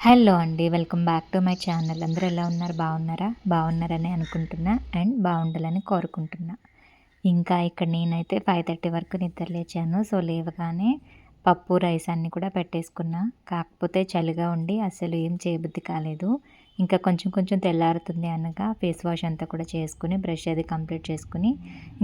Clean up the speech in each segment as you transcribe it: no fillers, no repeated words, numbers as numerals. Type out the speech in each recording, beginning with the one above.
Hello అండి. Welcome back to my channel. అందరూ ఎలా ఉన్నారు? బాగున్నారా? బాగున్నారని అనుకుంటున్నా అండ్ బాగుండాలని కోరుకుంటున్నా. ఇంకా ఇక్కడ నేనైతే 5:30 వరకు నిద్ర లేచాను. సో, లేవగానే పప్పు, రైస్ అన్నీ కూడా పెట్టేసుకున్నా. కాకపోతే చలిగా ఉండి అస్సలు ఏం చేయబుద్ధి కాలేదు. ఇంకా కొంచెం కొంచెం తెల్లారుతుంది అనగా ఫేస్ వాష్ అంతా కూడా చేసుకొని, బ్రష్ అది కంప్లీట్ చేసుకొని,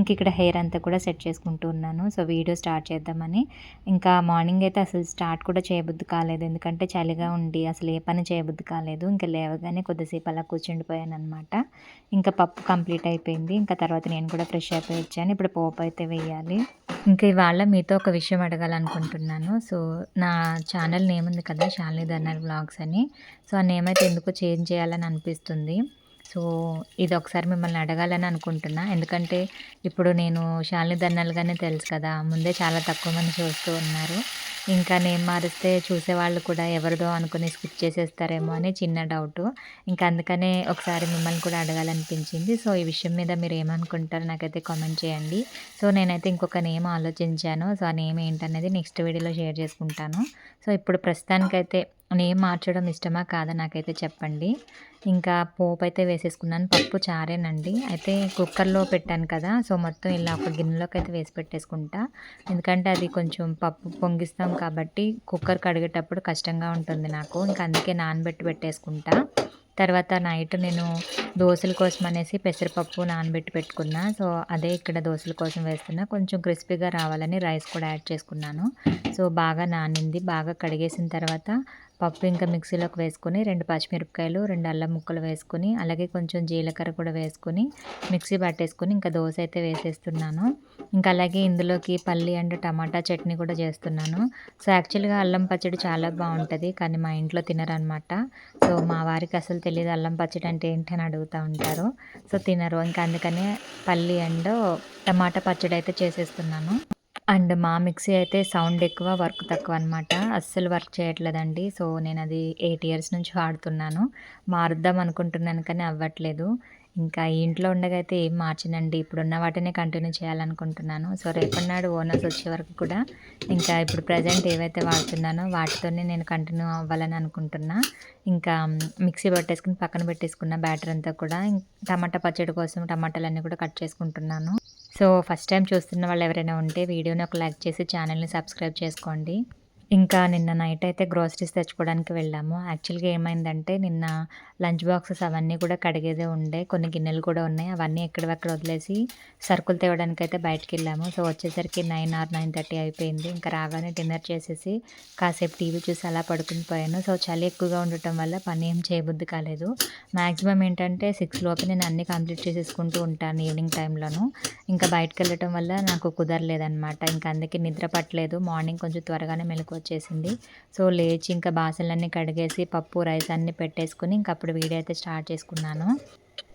ఇక్కడ హెయిర్ అంతా కూడా సెట్ చేసుకుంటూ ఉన్నాను. సో, వీడియో స్టార్ట్ చేద్దామని. ఇంకా మార్నింగ్ అయితే అసలు స్టార్ట్ కూడా చేయబుద్ధి కాలేదు. ఎందుకంటే చలిగా ఉండి అసలు ఏ పని చేయబుద్ధి కాలేదు. ఇంకా లేవగానే కొద్దిసేపు అలా కూర్చుండిపోయాననమాట. ఇంకా పప్పు కంప్లీట్ అయిపోయింది. ఇంకా తర్వాత నేను కూడా ఫ్రెష్ అయిపోయి వచ్చాను. ఇప్పుడు పోపు అయితే వేయాలి. ఇంకా ఇవాళ మీతో ఒక విషయం అడగాలనుకుంటున్నాను. సో, నా ఛానల్ నేమ్ ఉంది కదా! శాలిని ధర్నాల్ వ్లాగ్స్ అని. సో, ఆ నేమ్ అయితే ఎందుకో చేంజ్ చేయాలని అనిపిస్తుంది. సో, ఇది ఒకసారి మిమ్మల్ని అడగాలని అనుకుంటున్నా. ఎందుకంటే ఇప్పుడు నేను శాలిని ధర్నాల్‌గానే తెలుసు కదా! ముందే చాలా తక్కువ మంది చూస్తూ ఉన్నారు. ఇంకా నేమ్ మారిస్తే చూసేవాళ్ళు కూడా ఎవరిదో అనుకుని స్కిప్ చేసేస్తారేమో అని చిన్న డౌటు. ఇంకా అందుకనే ఒకసారి మిమ్మల్ని కూడా అడగాలనిపించింది. సో, ఈ విషయం మీద మీరేమనుకుంటారో నాకైతే కామెంట్ చేయండి. సో, నేనైతే ఇంకొక నేమ్ ఆలోచించాను. సో, ఆ నేమ్ ఏంటనేది నెక్స్ట్ వీడియోలో షేర్ చేసుకుంటాను. సో, ఇప్పుడు ప్రస్తుతానికైతే నేమ్ మార్చడం ఇష్టమా కాదా నాకైతే చెప్పండి. ఇంకా పోపైతే వేసేసుకున్నాను. పప్పు చారేనండి. అయితే కుక్కర్‌లో పెట్టాను కదా! సో, మొత్తం ఇలా ఒక గిన్నెలోకైతే వేసి పెట్టేసుకుంటా. ఎందుకంటే అది కొంచెం పప్పు పొంగిస్తాం కాబట్టి కుక్కర్ కడిగేటప్పుడు కష్టంగా ఉంటుంది నాకు. ఇంకా అందుకే నానబెట్టి పెట్టేసుకుంటా. తర్వాత నైట్ నేను దోసల కోసం అనేసి పెసరపప్పు నానబెట్టి పెట్టుకున్నా. సో, అదే ఇక్కడ దోసల కోసం వేస్తున్నా. కొంచెం క్రిస్పీగా రావాలని రైస్ కూడా యాడ్ చేసుకున్నాను. సో, బాగా నానింది. బాగా కడిగేసిన తర్వాత పప్పు ఇంకా మిక్సీలోకి వేసుకొని 2 పచ్చిమిరపకాయలు, 2 అల్లం ముక్కలు వేసుకొని, అలాగే కొంచెం జీలకర్ర కూడా వేసుకొని మిక్సీ పట్టేసుకొని ఇంకా దోస అయితే వేసేస్తున్నాను. ఇంకా అలాగే ఇందులోకి పల్లి అండ్ టమాటా చట్నీ కూడా చేస్తున్నాను. సో, యాక్చువల్‌గా అల్లం పచ్చడి చాలా బావుంటది. కానీ మా ఇంట్లో తినరనమాట. సో, మా వారికి అసలు తెలీదు అల్లం పచ్చడి అంటే ఏంటి అని అడుగుతా ఉంటారు. సో, తినరు. ఇంకా అందుకనే పల్లి అండ్ టమాటా పచ్చడి అయితే చేసేస్తున్నాను. అండ్ మా మిక్సీ అయితే సౌండ్ ఎక్కువ, వర్క్ తక్కువ అనమాట. అస్సలు వర్క్ చేయట్లేదండి. సో, నేనది 8 ఇయర్స్ నుంచి వాడుతున్నాను. మారుద్దాం అనుకుంటున్నాను కానీ అవ్వట్లేదు. ఇంకా ఈ ఇంట్లో ఉండగా అయితే ఏం మార్చనండి. ఇప్పుడున్న వాటినే కంటిన్యూ చేయాలనుకుంటున్నాను. సో, రేపటినాడు ఓనర్స్ వచ్చే వరకు కూడా ఇంకా ఇప్పుడు ప్రెజెంట్ ఏవైతే వాడుతున్నానో వాటితోనే నేను కంటిన్యూ అవ్వాలని అనుకుంటున్నా. ఇంకా మిక్సీ పట్టేసుకొని పక్కన పెట్టేసుకున్న బ్యాటర్ అంతా కూడా టమాటా పచ్చడి కోసం టమాటాలన్నీ కూడా కట్ చేసుకుంటున్నాను. సో, ఫస్ట్ టైమ్ చూస్తున్న వాళ్ళు ఎవరైనా ఉంటే వీడియోని ఒక లైక్ చేసి ఛానల్‌ని సబ్స్క్రైబ్ చేసుకోండి. ఇంకా నిన్న నైట్ అయితే గ్రోసరీస్ తెచ్చుకోవడానికి వెళ్ళాము. యాక్చువల్‌గా ఏమైందంటే నిన్న లంచ్ బాక్సెస్ అవన్నీ కూడా కడిగేదే ఉండే. కొన్ని గిన్నెలు కూడా ఉన్నాయి. అవన్నీ ఎక్కడివక్కడ వదిలేసి సరుకులు తేవడానికైతే బయటికెళ్ళాము. సో, వచ్చేసరికి 9 ఆర్ 9:30 అయిపోయింది. ఇంకా రాగానే డిన్నర్ చేసేసి కాసేపు టీవీ చూసి అలా పడుకొని పోయాను. సో, చలి ఎక్కువగా ఉండటం వల్ల పని ఏం చేయబుద్ధి కాలేదు. మాక్సిమం ఏంటంటే 6 లోపు నేను అన్నీ కంప్లీట్ చేసేసుకుంటూ ఉంటాను ఈవినింగ్ టైంలోను. ఇంకా బయటికెళ్ళటం వల్ల నాకు కుదరలేదనమాట. ఇంకా అందుకే నిద్ర పట్టలేదు. మార్నింగ్ కొంచెం త్వరగానే మెలుకువొచ్చేసింది. సో, లేచి ఇంకా బాసనలన్నీ కడిగేసి పప్పు, రైస్ అన్నీ పెట్టేసుకొని ఇంకప్పుడు వీడియో అయితే స్టార్ట్ చేసుకున్నాను.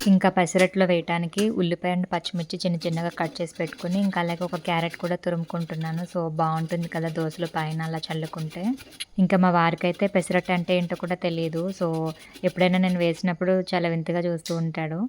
ఇంకా పెసరట్లో వేయటానికి ఉల్లిపాయ అండ్ పచ్చిమిర్చి చిన్న చిన్నగా కట్ చేసి పెట్టుకొని, ఇంకా అలాగే ఒక క్యారెట్ కూడా తురుముకుంటున్నాను. సో, బావుంటుంది కదా దోసలు పైన అలా చల్లుకుంటే. ఇంకా మా వారికైతే పెసరట్టు అంటే ఏంటో కూడా తెలీదు. సో, ఎప్పుడైనా నేను వేసినప్పుడు చాలా వింతగా చూస్తూ ఉంటాడు.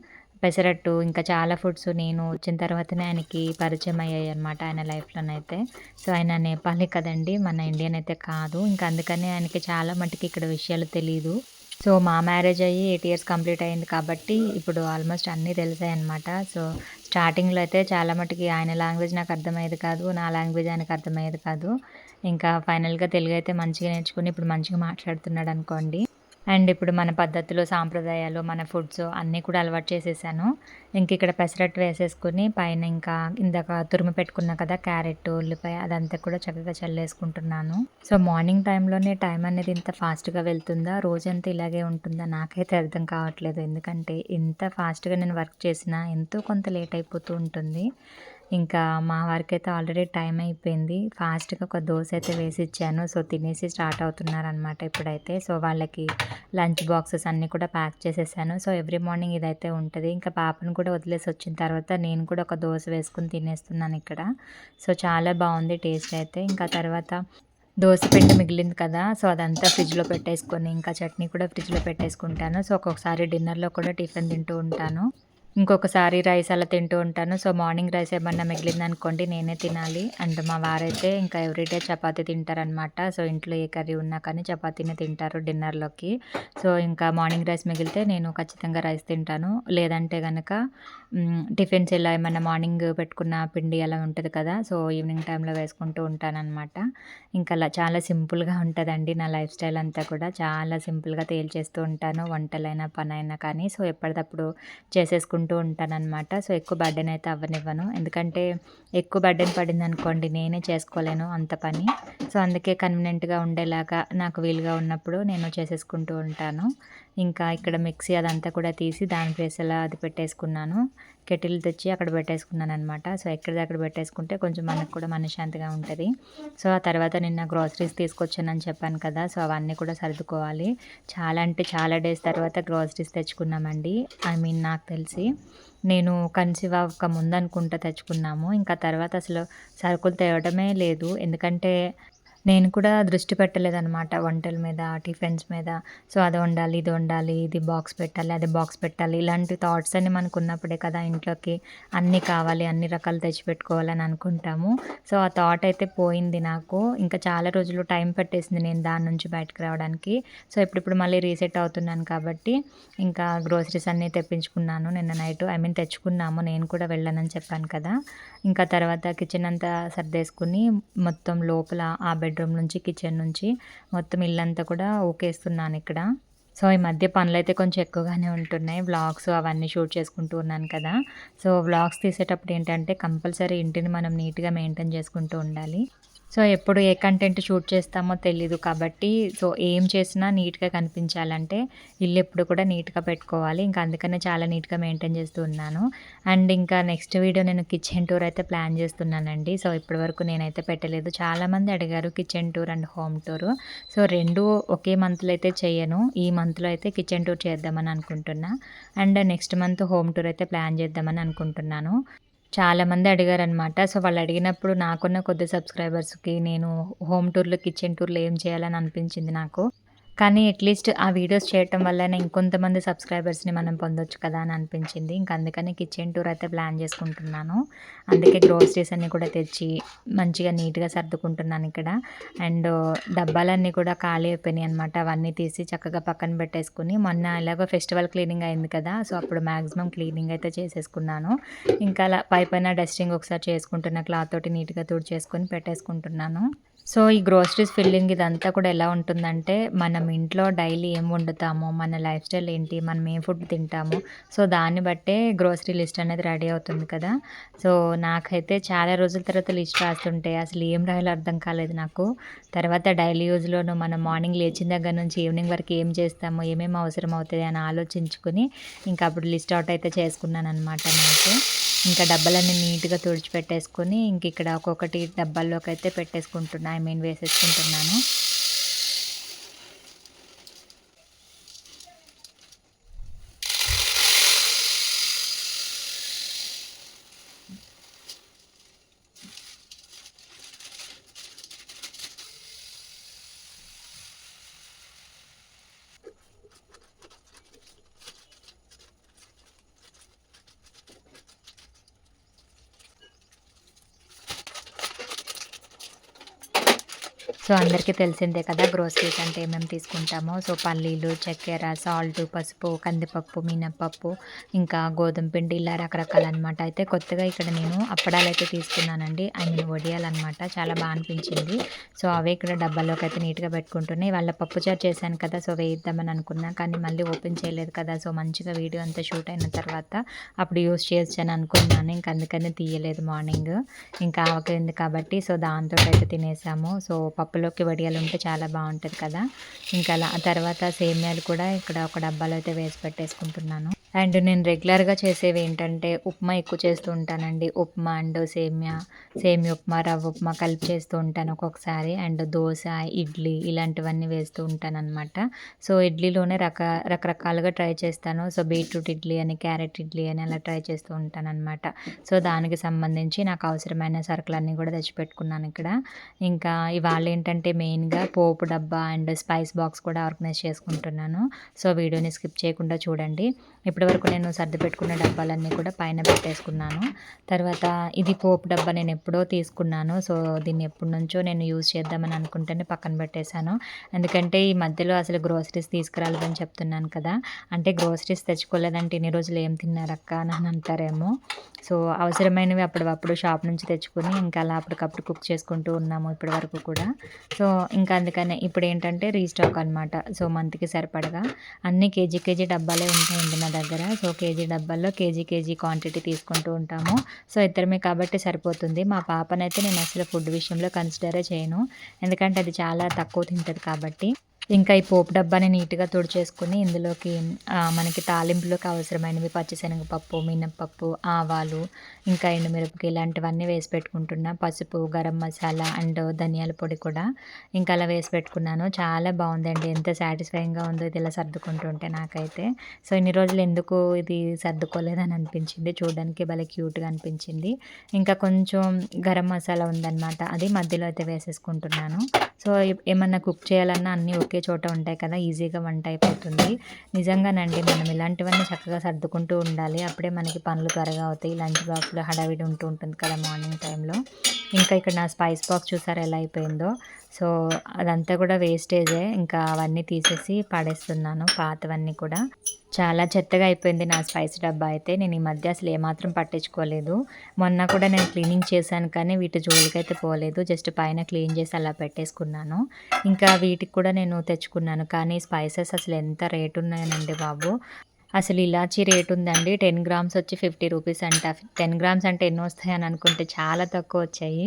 పెసరట్టు ఇంకా చాలా ఫుడ్స్ నేను వచ్చిన తర్వాతనే ఆయనకి పరిచయం అయ్యాయన్నమాట ఆయన లైఫ్‌లోనైతే. సో, ఆయన నేపాలీ కదండీ! మన ఇండియన్ అయితే కాదు. ఇంకా అందుకనే ఆయనకి చాలా మటుకు ఇక్కడ విషయాలు తెలీదు. సో, మా మ్యారేజ్ అయ్యి 8 ఇయర్స్ కంప్లీట్ అయింది కాబట్టి, ఇప్పుడు ఆల్మోస్ట్ అన్నీ తెలిసాయన్నమాట. సో, స్టార్టింగ్‌లో అయితే చాలా మటికి ఆయన లాంగ్వేజ్ నాకు అర్థమయ్యేది కాదు. నా లాంగ్వేజ్ ఆయనకు అర్థమయ్యేది కాదు. ఇంకా ఫైనల్‌గా తెలుగైతే మంచిగా నేర్చుకొని ఇప్పుడు మంచిగా మాట్లాడుతున్నాడనుకోండి. అండ్ ఇప్పుడు మన పద్ధతులు, సాంప్రదాయాలు, మన ఫుడ్స్ అన్నీ కూడా అలవాటు చేసేసాను. ఇక్కడ పెసరట్టు వేసేసుకొని పైన ఇంకా ఇందాక తురిమి పెట్టుకున్నా కదా క్యారెట్, ఉల్లిపాయ అదంతా కూడా చక్కగా చల్లేసుకుంటున్నాను. సో, మార్నింగ్ టైంలోనే టైం అనేది ఇంత ఫాస్ట్‌గా వెళ్తుందా? రోజంతా ఇలాగే ఉంటుందా? నాకైతే అర్థం కావట్లేదు. ఎందుకంటే ఎంత ఫాస్ట్‌గా నేను వర్క్ చేసినా ఎంతో కొంత లేట్ అయిపోతూ ఉంటుంది. ఇంకా మా వారికైతే ఆల్రెడీ టైం అయిపోయింది. ఫాస్ట్‌గా ఒక దోస అయితే వేసిచ్చాను. సో, తినేసి స్టార్ట్ అవుతున్నారనమాట ఇప్పుడైతే. సో, వాళ్ళకి లంచ్ బాక్సెస్ అన్నీ కూడా ప్యాక్ చేసేసాను. సో, ఎవ్రీ మార్నింగ్ ఇదైతే ఉంటది. ఇంకా పాపను కూడా వదిలేసి వచ్చిన తర్వాత నేను కూడా ఒక దోస వేసుకొని తినేస్తున్నాను ఇక్కడ. సో, చాలా బావుంది టేస్ట్ అయితే. ఇంకా తర్వాత దోస పిండి మిగిలింది కదా! సో, అదంతా ఫ్రిడ్జ్‌లో పెట్టేసుకొని ఇంకా చట్నీ కూడా ఫ్రిడ్జ్‌లో పెట్టేసుకుంటాను. సో, ఒక్కొక్కసారి డిన్నర్‌లో కూడా టిఫిన్ తింటూ ఉంటాను. ఇంకొకసారి రైస్ అలా తింటూ ఉంటాను. సో, మార్నింగ్ రైస్ ఏమన్నా మిగిలిందనుకోండి నేనే తినాలి. అండ్ మా వారైతే ఇంకా ఎవ్రీడే చపాతీ తింటారనమాట. సో, ఇంట్లో ఏ కర్రీ ఉన్నా కానీ చపాతీనే తింటారు డిన్నర్‌లోకి. సో, ఇంకా మార్నింగ్ రైస్ మిగిలితే నేను ఖచ్చితంగా రైస్ తింటాను. లేదంటే గనక టిఫిన్స్ ఇలా ఏమన్నా మార్నింగ్ పెట్టుకున్న పిండి అలా ఉంటది కదా! సో, ఈవినింగ్ టైమ్‌లో వేసుకుంటూ ఉంటాననమాట. ఇంకా అలా చాలా సింపుల్‌గా ఉంటదండి నా లైఫ్ స్టైల్ అంతా కూడా. చాలా సింపుల్‌గా తేల్చేస్తూ ఉంటాను. వంటలైనా, పనైనా కానీ. సో, ఎప్పటిదప్పుడు చేసేసుకుంటూ ఉంటాననమాట. సో, ఎక్కువ బర్డెన్ అయితే అవ్వనివ్వను. ఎందుకంటే ఎక్కువ బర్డెన్ పడిందనుకోండి నేనే చేసుకోలేను అంత పని. సో, అందుకే కన్వీనియంట్‌గా ఉండేలాగా నాకు వీలుగా ఉన్నప్పుడు నేను చేసేసుకుంటూ ఉంటాను. ఇంకా ఇక్కడ మిక్సీ అదంతా కూడా తీసి దాని ప్లేస్‌లో అది పెట్టేసుకున్నాను. కెటిల్ తెచ్చి అక్కడ పెట్టేసుకున్నాననమాట. సో, ఎక్కడిదక్కడ పెట్టేసుకుంటే కొంచెం మనకు కూడా మనశ్శాంతిగా ఉంటది. సో, ఆ తర్వాత నిన్న గ్రోసరీస్ తీసుకొచ్చానని చెప్పాను కదా! సో, అవన్నీ కూడా సర్దుకోవాలి. చాలా అంటే చాలా డేస్ తర్వాత గ్రోసరీస్ తెచ్చుకున్నామండి. ఐ మీన్ నాకు తెలిసి. నేను కన్సీవ్ అవ్వక ముందనుకుంటా తెచ్చుకున్నాము. ఇంకా తర్వాత అసలు సరుకులు తేవడమే లేదు. ఎందుకంటే నేను కూడా దృష్టి పెట్టలేదనమాట వంటల మీద, టిఫిన్స్ మీద. సో, అది వండాలి, ఇది వండాలి, ఇది బాక్స్ పెట్టాలి, అది బాక్స్ పెట్టాలి. ఇలాంటి థాట్స్ అన్నీ మనకున్నప్పుడే కదా ఇంట్లోకి అన్నీ కావాలి, అన్ని రకాలు తెచ్చిపెట్టుకోవాలని అనుకుంటాము. సో, ఆ థాట్ అయితే పోయింది నాకు. ఇంకా చాలా రోజులు టైం పట్టేసింది నేను దాని నుంచి బయటకి రావడానికి. సో, ఇప్పుడిప్పుడు మళ్ళీ రీసెట్ అవుతున్నాను కాబట్టి, ఇంకా గ్రోసరీస్ అన్నీ తెప్పించుకున్నాను నిన్న నైటు. ఐ మీన్ తెచ్చుకున్నాము. నేను కూడా వెళ్ళానని చెప్పాను కదా! ఇంకా తర్వాత కిచెన్ అంతా సర్దేసుకొని మొత్తం లోపల ఆ బెడ్‌రూమ్ నుంచి, కిచెన్ నుంచి మొత్తం ఇల్లంతా కూడా ఊకేస్తున్నానిక్కడ. సో, ఈ మధ్య పనులైతే కొంచెం ఎక్కువగానే ఉంటున్నాయి. వ్లాగ్స్ అవన్నీ షూట్ చేసుకుంటూ ఉన్నాను కదా! సో, వ్లాగ్స్ తీసేటప్పుడు ఏంటంటే కంపల్సరీ ఇంటిని మనం నీట్‌గా మెయింటైన్ చేసుకుంటూ ఉండాలి. సో, ఎప్పుడు ఏ కంటెంట్ షూట్ చేస్తామో తెలీదు కాబట్టి, సో, ఏం చేసినా నీట్‌గా కనిపించాలంటే ఇల్లెప్పుడు కూడా నీట్‌గా పెట్టుకోవాలి. ఇంకా అందుకనే చాలా నీట్‌గా మెయింటైన్ చేస్తూ ఉన్నాను. అండ్ ఇంకా నెక్స్ట్ వీడియో నేను కిచెన్ టూర్ అయితే ప్లాన్ చేస్తున్నానండి. సో, ఇప్పటివరకు నేనైతే పెట్టలేదు. చాలామంది అడిగారు kitchen tour and home tour. So, 2 ఒకే మంత్‌లో అయితే చెయ్యను. ఈ మంత్‌లో అయితే కిచెన్ టూర్ చేద్దామని అనుకుంటున్నా. And next month home tour అయితే ప్లాన్ చేద్దామని అనుకుంటున్నాను. చాలామంది అడిగారనమాట. సో, వాళ్ళడిగినప్పుడు నాకున్న కొద్ది సబ్‌స్క్రైబర్స్‌కి నేను హోమ్ టూర్‌లు, కిచెన్ టూర్‌లు ఏం చేయాలని అనిపించింది నాకు. కానీ అట్‌లీస్ట్ ఆ వీడియోస్ చేయటం వల్లనే ఇంకొంతమంది సబ్‌స్క్రైబర్స్‌ని మనం పొందొచ్చు కదా! అని అనిపించింది. ఇంక అందుకని కిచెన్ టూర్ అయితే ప్లాన్ చేసుకుంటున్నాను. అందుకే గ్రోసరీస్ అన్నీ కూడా తెచ్చి మంచిగా నీట్‌గా సర్దుకుంటున్నానిక్కడ. అండ్ డబ్బాలన్నీ కూడా ఖాళీ అయిపోయినాయనమాట. అవన్నీ తీసి చక్కగా పక్కన పెట్టేసుకొని మొన్న ఎలాగో ఫెస్టివల్ క్లీనింగ్ అయింది కదా! సో, అప్పుడు మాక్సిమం క్లీనింగ్ అయితే చేసేసుకున్నాను. ఇంకా అలా పైపైన డస్టింగ్ ఒకసారి చేసుకుంటున్న క్లాత్ తోటి నీట్‌గా తుడిచేసుకొని పెట్టేసుకుంటున్నాను. సో, ఈ గ్రోసరీస్ ఫిల్లింగ్ ఇదంతా కూడా ఎలా ఉంటుందంటే, మనం ఇంట్లో డైలీ ఏం వండుతామో, మన లైఫ్ స్టైల్ ఏంటి, మనం ఏ ఫుడ్ తింటామో, సో, దాన్ని బట్టే గ్రోసరీ లిస్ట్ అనేది రెడీ అవుతుంది కదా! సో, నాకైతే చాలా రోజుల తర్వాత లిస్ట్ రాస్తుంటే అసలు ఏం రాయాలో అర్థం కాలేదు నాకు. తర్వాత డైలీ యూజ్‌లోను మనం మార్నింగ్ లేచిన దగ్గర నుంచి ఈవినింగ్ వరకు ఏం చేస్తామో, ఏమేమి అవసరం అవుతాయి అని ఆలోచించుకొని, ఇంకా అప్పుడు లిస్ట్ ఔట్ అయితే చేసుకున్నాననమాట నైటు. ఇంకా డబ్బాలన్నీ నీట్‌గా తుడిచిపెట్టేసుకొని, ఇంకిక్కడ ఒక్కొక్కటి డబ్బాల్లోకైతే పెట్టేసుకుంటున్నా. ఐ మీన్ వేసేసుకుంటున్నాను. సో, అందరికీ తెలిసిందే కదా! గ్రోసరీస్ అంటే ఏమేమి తీసుకుంటామో. సో, పల్లీలు, చక్కెర, సాల్టు, పసుపు, కందిపప్పు, మినపప్పు, ఇంకా గోధుమ పిండి ఇలా రకరకాలనమాట. అయితే కొత్తగా ఇక్కడ నేను అప్పడాలైతే తీసుకున్నానండి. ఐ మీన్ వడియాలనమాట. చాలా బా అనిపించింది. సో, అవే ఇక్కడ డబ్బాలోకైతే నీట్‌గా పెట్టుకుంటున్నా. ఇవాళ పప్పుచారు చేశాను కదా! సో, వేయిద్దామని అనుకున్నా. కానీ మళ్ళీ ఓపెన్ చేయలేదు కదా! సో, మంచిగా వీడియో అంతా షూట్ అయిన తర్వాత అప్పుడు యూజ్ చేయొచ్చని అనుకున్నాను. ఇంక అందుకని తీయలేదు మార్నింగ్. ఇంకా ఆవకాయ కాబట్టి సో, దాంతోటైతే తినేసాము. సో, పప్పులోకి వడియాలుంటే చాలా బావుంటది కదా! ఇంకా అలా ఆ తర్వాత సేమ్యాలు కూడా ఇక్కడ ఒక డబ్బాలో అయితే వేసి పెట్టేసుకుంటున్నాను. అండ్ నేను రెగ్యులర్‌గా చేసేవేంటంటే ఉప్మా ఎక్కువ చేస్తూ ఉంటానండి. ఉప్మా అండ్ సేమియా ఉప్మా, రవ్వ ఉప్మా కలిపి చేస్తూ ఉంటాను ఒక్కొక్కసారి. అండ్ దోస, ఇడ్లీ ఇలాంటివన్నీ వేస్తూ ఉంటాననమాట. సో, ఇడ్లీలోనే రకరకాలుగా ట్రై చేస్తాను. సో, బీట్రూట్ ఇడ్లీ అని, క్యారెట్ ఇడ్లీ అని అలా ట్రై చేస్తూ ఉంటాననమాట. సో, దానికి సంబంధించి నాకు అవసరమైన సరుకులన్నీ కూడా తెచ్చిపెట్టుకున్నానిక్కడ. ఇంకా ఇవాళేంటంటే మెయిన్‌గా పోపు డబ్బా అండ్ స్పైస్ బాక్స్ కూడా ఆర్గనైజ్ చేసుకుంటున్నాను. సో, వీడియోని స్కిప్ చేయకుండా చూడండి. ఇప్పుడు ఇప్పటి వరకు నేను సర్ది పెట్టుకున్న డబ్బాలన్నీ కూడా పైన పెట్టేసుకున్నాను. తర్వాత ఇది పోపు డబ్బా నేను ఎప్పుడో తీసుకున్నాను. సో, దీన్ని ఎప్పటినుంచో నేను యూజ్ చేద్దామని అనుకుంటేనే పక్కన పెట్టేశాను. ఎందుకంటే ఈ మధ్యలో అసలు గ్రోసరీస్ తీసుకురాలేదని చెప్తున్నాను కదా! అంటే గ్రోసరీస్ తెచ్చుకోలేదంటే ఇన్ని రోజులు ఏం తిన్నారక్క అని అంటారేమో. సో, అవసరమైనవి అప్పటివప్పుడు షాప్ నుంచి తెచ్చుకొని ఇంకా అలా అప్పటికప్పుడు కుక్ చేసుకుంటూ ఉన్నాము ఇప్పటి వరకు కూడా. సో, ఇంకా అందుకనే ఇప్పుడేంటంటే రీస్టాక్ అనమాట. సో, మంత్‌కి సరిపడగా అన్నీ కేజీ డబ్బాలే ఉంటాయండి నా దగ్గర. సో, కేజీ డబ్బాల్లో కేజీ క్వాంటిటీ తీసుకుంటూ ఉంటాము. సో, ఇద్దరమే కాబట్టి సరిపోతుంది. మా పాపనైతే నేను అసలు ఫుడ్ విషయంలో కన్సిడరే చేయను. ఎందుకంటే అది చాలా తక్కువ తింటది కాబట్టి. ఇంకా ఈ పోపు డబ్బాని నీట్‌గా తుడిచేసుకొని ఇందులోకి మనకి తాలింపులోకి అవసరమైనవి పచ్చిశనగపప్పు, మినపప్పు, ఆవాలు, ఇంకా ఎండుమిరపకాయ ఇలాంటివన్నీ వేసి పెట్టుకుంటున్నా. పసుపు, గరం మసాలా అండ్ ధనియాల పొడి కూడా ఇంకా అలా వేసి పెట్టుకున్నాను. చాలా బావుందండి. ఎంత సాటిస్ఫైయింగ్‌గా ఉందో ఇది ఇలా సర్దుకుంటుంటే నాకైతే. సో, ఇన్ని రోజులు ఎందుకు ఇది సర్దుకోలేదని అనిపించింది. చూడడానికి భలే క్యూట్‌గా అనిపించింది. ఇంకా కొంచెం గరం మసాలా ఉందనమాట. అది మధ్యలో అయితే వేసేసుకుంటున్నాను. సో, ఏమన్నా కుక్ చేయాలన్నా అన్నీ ఒకే చోట ఉంటాయి కదా! ఈజీగా వంట అయిపోతుంది. నిజంగానండి మనం ఇలాంటివన్నీ చక్కగా సర్దుకుంటూ ఉండాలి. అప్పుడే మనకి పనులు త్వరగా అవుతాయి. లంచ్ బాక్స్‌లో హడావిడి ఉంటూ ఉంటుంది కదా మార్నింగ్ టైంలో. ఇంకా ఇక్కడ నా స్పైస్ బాక్స్ చూసారా ఎలా అయిపోయిందో. సో, అదంతా కూడా వేస్టేజే. ఇంకా అవన్నీ తీసేసి పడేస్తున్నాను పాతవన్నీ కూడా. చాలా చెత్తగా అయిపోయింది నా స్పైస్ డబ్బా అయితే. నేను ఈ మధ్య అసలు ఏమాత్రం పట్టించుకోలేదు. మొన్న కూడా నేను క్లీనింగ్ చేశాను కానీ వీటి జోలికైతే పోలేదు. జస్ట్ పైన క్లీన్ చేసి అలా పెట్టేసుకున్నాను. ఇంకా వీటికి కూడా నేను తెచ్చుకున్నాను. కానీ స్పైసెస్ అసలు ఎంత రేట్ ఉన్నాయోనండి బాబు. అసలు ఇలాచీ రేట్ ఉందండి. 10 గ్రామ్స్ వచ్చి రూ. 50 అంట. 10 గ్రామ్స్ అంటే ఎన్నొస్తాయని అనుకుంటే చాలా తక్కువొచ్చాయి.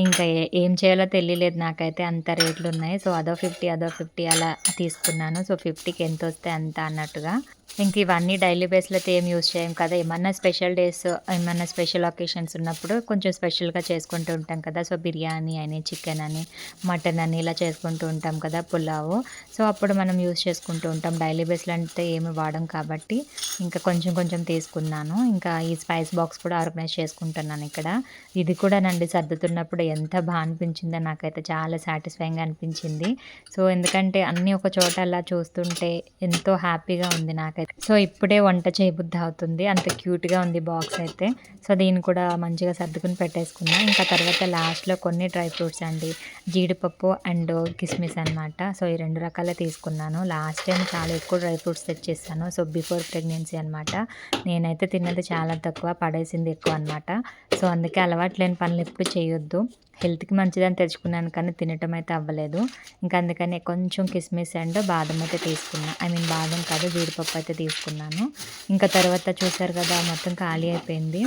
ఇంకా ఏం చేయాలో తెలియలేదు నాకైతే అంత రేట్లున్నాయి. సో, అదో 50, అదో 50 అలా తీసుకున్నాను. సో, 50కి ఎంతొస్తే అంత అన్నట్టుగా. ఇంక ఇవన్నీ డైలీ బేస్‌లో అయితే ఏం యూజ్ చేయం కదా! ఏమన్నా స్పెషల్ డేస్, ఏమన్నా స్పెషల్ అకేషన్స్ ఉన్నప్పుడు కొంచెం స్పెషల్‌గా చేసుకుంటూ ఉంటాం కదా! సో, బిర్యానీ అని, చికెన్ అని, మటన్ అని ఇలా చేసుకుంటూ ఉంటాం కదా! పులావు. సో, అప్పుడు మనం యూజ్ చేసుకుంటూ ఉంటాం. డైలీ బేస్‌లో అంటే ఏమి వాడం కాబట్టి ఇంకా కొంచెం తీసుకున్నాను. ఇంకా ఈ స్పైస్ బాక్స్ కూడా ఆర్గనైజ్ చేసుకుంటున్నాను ఇక్కడ. ఇది కూడానండి సర్దుతున్నప్పుడు ఎంత అనిపించిందో నాకైతే చాలా సాటిస్ఫైయింగ్‌గా అనిపించింది. సో, ఎందుకంటే అన్నీ ఒక చోట అలా చూస్తుంటే ఎంతో హ్యాపీగా ఉంది నాకైతే. సో, ఇప్పుడే వంట చేయబుద్ధి అవుతుంది. అంత క్యూట్‌గా ఉంది బాక్స్ అయితే. సో, దీన్ని కూడా మంచిగా సర్దుకుని పెట్టేసుకున్నా. ఇంకా తర్వాత లాస్ట్‌లో కొన్ని డ్రై ఫ్రూట్స్ అండి. జీడిపప్పు అండ్ కిస్మిస్ అనమాట. సో, ఈ 2 రకాలే తీసుకున్నాను. లాస్ట్ టైం చాలా ఎక్కువ డ్రై ఫ్రూట్స్ తెచ్చేసాను. సో, బిఫోర్ ప్రెగ్నెన్సీ అనమాట. నేనైతే తిన్నది చాలా తక్కువ, పడేసింది ఎక్కువ అనమాట. సో, అందుకే అలవాటు లేని పనులు ఎప్పుడు చేయొద్దు. హెల్త్‌కి మంచిదని తెచ్చుకున్నాను కానీ తినటం అయితే అవ్వలేదు. ఇంకా అందుకని కొంచెం కిస్మిస్ అండ్ బాదం అయితే తీసుకున్నా. బాదం కాదు జీడిపప్పు అయితే తీసుకున్నాను. ఇంకా తర్వాత చూసారు కదా మొత్తం ఖాళీ అయిపోయింది.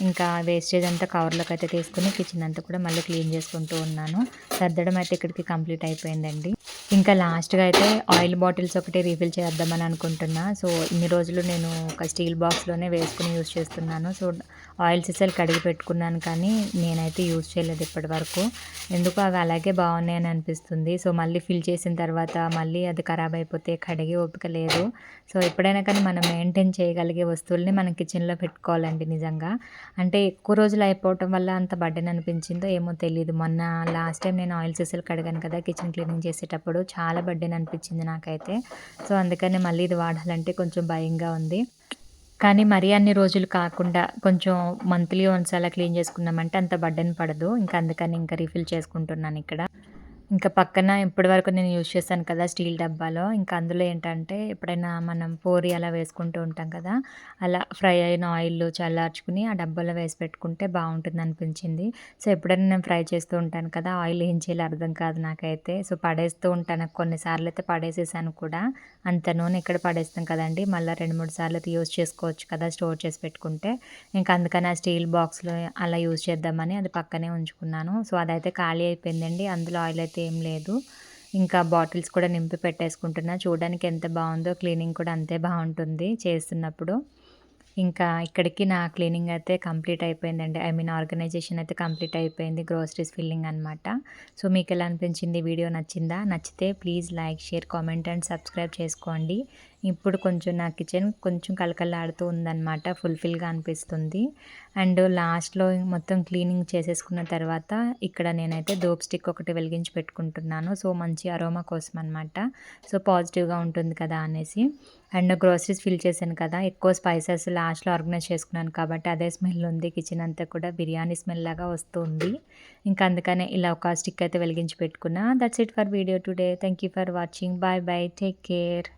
ఇంకా వేస్టేజ్ అంతా కవర్‌లోకి అయితే తీసుకొని కిచెన్ అంతా కూడా మళ్ళీ క్లీన్ చేసుకుంటూ ఉన్నాను. సర్దడం అయితే ఇక్కడికి కంప్లీట్ అయిపోయిందండి. ఇంకా లాస్ట్‌గా అయితే ఆయిల్ బాటిల్స్ ఒకటి రీఫిల్ చేద్దామని అనుకుంటున్నా. సో, ఇన్ని రోజులు నేను ఒక స్టీల్ బాక్స్‌లోనే వేసుకొని యూజ్ చేస్తున్నాను. సో, ఆయిల్ సీసాలు కడిగి పెట్టుకున్నాను కానీ నేనైతే యూజ్ చేయలేదు ఇప్పటివరకు. ఎందుకో అవి అలాగే బాగున్నాయని అనిపిస్తుంది. సో, మళ్ళీ ఫిల్ చేసిన తర్వాత మళ్ళీ అది ఖరాబ్ అయిపోతే కడిగే ఓపిక లేదు. సో, ఎప్పుడైనా కానీ మనం మెయింటైన్ చేయగలిగే వస్తువుల్ని మనం కిచెన్‌లో పెట్టుకోవాలండి నిజంగా. అంటే ఎక్కువ రోజులు అయిపోవటం వల్ల అంత బర్డెన్ అనిపించిందో ఏమో తెలీదు. మొన్న లాస్ట్ టైం నేను ఆయిల్ సీసాలు కడిగాను కదా! కిచెన్ క్లీనింగ్ చేసేటప్పుడు చాలా బర్డెన్ అనిపించింది నాకైతే. సో, అందుకని మళ్ళీ ఇది వాడాలంటే కొంచెం భయంగా ఉంది. కానీ మరీ అన్ని రోజులు కాకుండా కొంచెం మంత్లీ వన్స్ అలా క్లీన్ చేసుకున్నామంటే అంత బర్డెన్ పడదు. ఇంకా అందుకని ఇంకా రీఫిల్ చేసుకుంటున్నానిక్కడ. ఇంకా పక్కన ఇప్పటివరకు నేను యూజ్ చేశాను కదా స్టీల్ డబ్బాలో. ఇంకా అందులో ఏంటంటే ఎప్పుడైనా మనం పూరి అలా వేసుకుంటూ ఉంటాం కదా! అలా ఫ్రై అయిన ఆయిల్ చల్లార్చుకుని ఆ డబ్బాలో వేసి పెట్టుకుంటే బావుంటుందనిపించింది. సో, ఎప్పుడైనా నేను ఫ్రై చేస్తూ ఉంటాను కదా! ఆయిల్ ఏం చేయాలో అర్థం కాదు నాకైతే. సో, పడేస్తూ ఉంటాను. కొన్ని సార్లయితే పడేసేసాను కూడా. అంత నూనె ఎక్కడ పడేస్తాం కదండీ! మళ్ళా 2, 3 సార్లు అయితే యూజ్ చేసుకోవచ్చు కదా! స్టోర్ చేసి పెట్టుకుంటే. ఇంకా అందుకని ఆ స్టీల్ బాక్స్‌లో అలా యూజ్ చేద్దామని అది పక్కనే ఉంచుకున్నాను. సో, అదైతే ఖాళీ అయిపోయిందండి. అందులో ఆయిల్ అయితే ఏం లేదు. ఇంకా బాటిల్స్ కూడా నింపి పెట్టేసుకుంటున్నా. చూడడానికి ఎంత బావుందో క్లీనింగ్ కూడా అంతే బావుంటుంది చేస్తున్నప్పుడు. ఇంకా ఇక్కడికి నా క్లీనింగ్ అయితే కంప్లీట్ అయిపోయిందండి. ఆర్గనైజేషన్ అయితే కంప్లీట్ అయిపోయింది. గ్రోసరీస్ ఫిల్లింగ్ అనమాట. సో, మీకెలా అనిపించింది? వీడియో నచ్చిందా? నచ్చితే please like, share, comment and subscribe చేసుకోండి. ఇప్పుడు కొంచెం నా కిచెన్ కొంచెం కళకళలాడుతూ ఉందనమాట. ఫుల్‌ఫిల్‌గా అనిపిస్తుంది. అండ్ లాస్ట్‌లో మొత్తం క్లీనింగ్ చేసేసుకున్న తర్వాత ఇక్కడ నేనైతే ధూప్ స్టిక్ ఒకటి వెలిగించి పెట్టుకుంటున్నాను. సో, మంచి అరోమా కోసం అనమాట. సో, పాజిటివ్‌గా ఉంటుంది కదా అనేసి. అండ్ గ్రోసరీస్ ఫిల్ చేశాను కదా! ఎక్కువ స్పైసెస్ లాస్ట్‌లో ఆర్గనైజ్ చేసుకున్నాను కాబట్టి అదే స్మెల్ ఉంది. కిచెన్ అంతా కూడా బిర్యానీ స్మెల్ లాగా వస్తూ ఉంది. ఇంకా అందుకనే ఇలా ఒక స్టిక్ అయితే వెలిగించి పెట్టుకున్నా. That's it for video today. Thank you for watching. Bye bye. Take care.